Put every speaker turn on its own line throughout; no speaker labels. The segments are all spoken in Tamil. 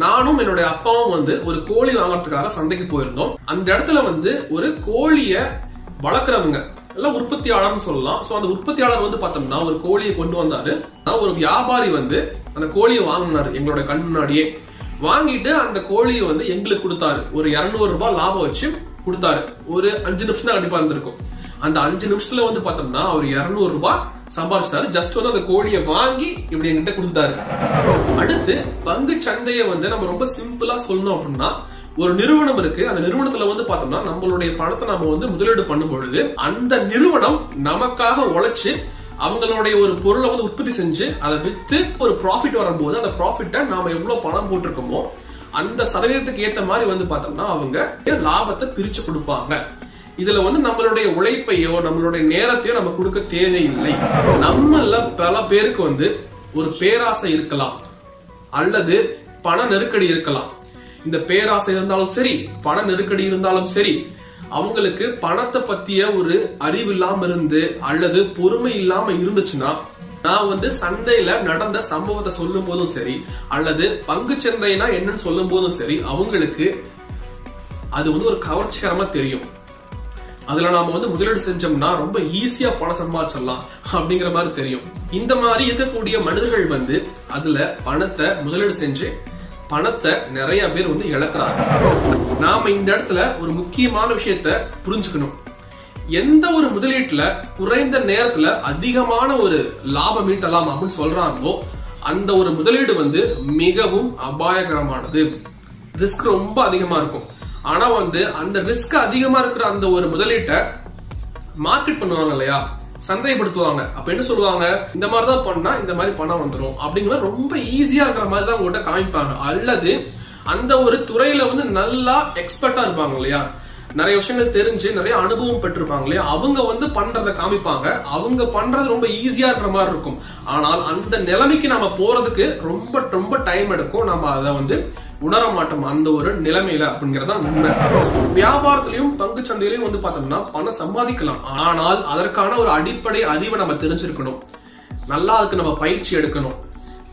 நானும் என்னுடைய அப்பாவும் வந்து ஒரு கோழி வாங்கறதுக்காக சந்தைக்கு போயிருந்தோம். அந்த இடத்துல வந்து ஒரு கோழிய வளர்க்குறவங்க எல்லாம் உற்பத்தியாளர்னு சொல்லலாம். சோ அந்த உற்பத்தியாளர் வந்து பார்த்தோம்னா ஒரு கோழியை கொண்டு வந்தாரு. ஒரு வியாபாரி வந்து அந்த கோழியை வாங்கினாரு எங்களோட கண் முன்னாடியே. வாங்கிட்டு அந்த கோழியை வந்து எங்களுக்கு கொடுத்தாரு. ஒரு 200 ரூபாய் லாபம் வச்சு கொடுத்தாரு. ஒரு 5 நிமிஷம் தான் கண்டிப்பா இருந்திருக்கும். அந்த 5 நிமிஷத்துல வந்து பார்த்தோம்னா அவர் 200 ரூபாய் சம்பாதிச்சாரு. ஜஸ்ட் வந்து அந்த கோழியை வாங்கி இப்படி என்கிட்ட கொடுத்தாரு. அடுத்து பங்கு சந்தையை வந்து நம்ம ரொம்ப சிம்பிளா சொல்லணும் அப்படின்னா, ஒரு நிறுவனம் இருக்கு. அந்த நிறுவனத்துல வந்து பார்த்தோம்னா நம்மளுடைய பணத்தை நம்ம வந்து முதலீடு பண்ணும் பொழுது அந்த நிறுவனம் நமக்காக உழைச்சு அவங்களுடைய ஒரு பொருளை வந்து உற்பத்தி செஞ்சு அதை வித்து ஒரு ப்ராஃபிட் வரும்போது அந்த ப்ராஃபிட்டை நாம எவ்வளவு பணம் போட்டிருக்கோமோ அந்த சதவீதத்துக்கு ஏத்த மாதிரி வந்து பார்த்தோம்னா அவங்க லாபத்தை பிரிச்சு கொடுப்பாங்க. இதுல வந்து நம்மளுடைய உழைப்பையோ நம்மளுடைய நேரத்தையோ நம்ம கொடுக்க தேவையில்லை. நம்மள பல பேருக்கு வந்து ஒரு பேராசை இருக்கலாம் அல்லது பண நெருக்கடி இருக்கலாம். இந்த பேராசை இருந்தாலும் சரி, பண நெருக்கடி இருந்தாலும் சரி, அவங்களுக்கு பணத்தை பத்திய ஒரு அறிவு இல்லாம இருந்து அல்லது பொறுமை இல்லாம இருந்துச்சுன்னா, நான் வந்து சந்தையில நடந்த சம்பவத்தை சொல்லும் போதும் சரி அல்லது பங்கு சந்தைனா என்னன்னு சொல்லும் போதும் சரி, அவங்களுக்கு அது வந்து ஒரு கவர்ச்சிகரமா தெரியும். அதுல நாம வந்து முதலீடு செஞ்சோம்னா ரொம்ப ஈஸியா பணம் சம்பாதிச்சிடலாம் அப்படிங்கிற மாதிரி தெரியும். இந்த மாதிரி இருக்கக்கூடிய மனிதர்கள் வந்து அதுல பணத்தை முதலீடு செஞ்சு பணத்தை நிறைய பேர் வந்து இழக்கிறாங்க. நாம இந்த இடத்துல ஒரு முக்கியமான விஷயத்த புரிஞ்சுக்கணும். எந்த ஒரு முதலீட்டுல குறைந்த நேரத்துல அதிகமான ஒரு லாபம் ஈட்டலாம் அப்படின்னு சொல்றாங்களோ அந்த ஒரு முதலீடு வந்து மிகவும் அபாயகரமானது. ரிஸ்க் ரொம்ப அதிகமா இருக்கும். ஆனா வந்து அந்த ரிஸ்க் அதிகமா இருக்கிற அந்த ஒரு முதலீட்டை மார்க்கெட் பண்ணுவாங்க இல்லையா, சந்தைப்படுத்துவாங்க. அப்ப என்ன சொல்லுவாங்க, இந்த மாதிரிதான் பண்ணா இந்த மாதிரி பணம் வந்துடும் அப்படிங்கிற ரொம்ப ஈஸியா இருக்கிற மாதிரி தான் உங்கள்கிட்ட காமிப்பாங்க. அல்லது அந்த ஒரு துறையில வந்து நல்லா எக்ஸ்பர்ட்டா இருப்பாங்க இல்லையா, நிறைய விஷயங்கள் தெரிஞ்சு நிறைய அனுபவம் பெற்றிருப்பாங்க இல்லையா, அவங்க வந்து பண்றதை காமிப்பாங்க. அவங்க பண்றது ரொம்ப ஈஸியா இருக்கிற மாதிரி இருக்கும். ஆனால் அந்த நிலைமைக்கு நம்ம போறதுக்கு ரொம்ப ரொம்ப டைம் எடுக்கும். நம்ம அதை வந்து உணர மாட்டோம் அந்த ஒரு நிலைமையில அப்படிங்கறத உண்மை. வியாபாரத்திலையும் பங்கு சந்தையிலையும் வந்து பார்த்தோம்னா பணம் சம்பாதிக்கலாம். ஆனால் அதற்கான ஒரு அடிப்படை அறிவை நம்ம தெரிஞ்சிருக்கணும். நல்லா அதுக்கு நம்ம பயிற்சி எடுக்கணும்.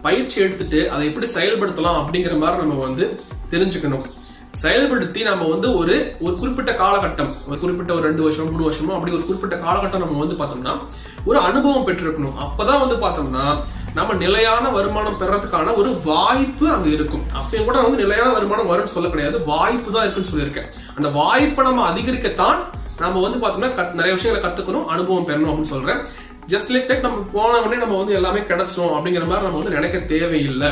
பயிற்சி எடுத்துட்டு அதை எப்படி செயல்படுத்தலாம் அப்படிங்கிற மாதிரி நம்ம வந்து தெரிஞ்சுக்கணும். செயல்படுத்தி நம்ம வந்து ஒரு குறிப்பிட்ட காலகட்டம், ஒரு குறிப்பிட்ட ஒரு 2 வருஷம் 3 வருஷமோ அப்படி ஒரு குறிப்பிட்ட காலகட்டம் நம்ம வந்து பார்த்தோம்னா ஒரு அனுபவம் பெற்றிருக்கணும். அப்பதான் வந்து பார்த்தோம்னா நம்ம நிலையான வருமானம் பெறதுக்கான ஒரு வாய்ப்பு அங்க இருக்கும். அப்பயும் கூட வந்து நிலையான வருமானம் வரும்னு சொல்ல கிடையாது, வாய்ப்பு தான் இருக்குன்னு சொல்லியிருக்கேன். அந்த வாய்ப்பை நம்ம அதிகரிக்கத்தான் நம்ம வந்து பார்த்தோம்னா நிறைய விஷயங்களை கத்துக்கணும், அனுபவம் பெறணும் அப்படின்னு சொல்றேன். ஜஸ்ட் லைக் நம்ம போன உடனே நம்ம வந்து எல்லாமே கிடைச்சிடும் அப்படிங்கிற மாதிரி நம்ம வந்து நினைக்க தேவையில்லை.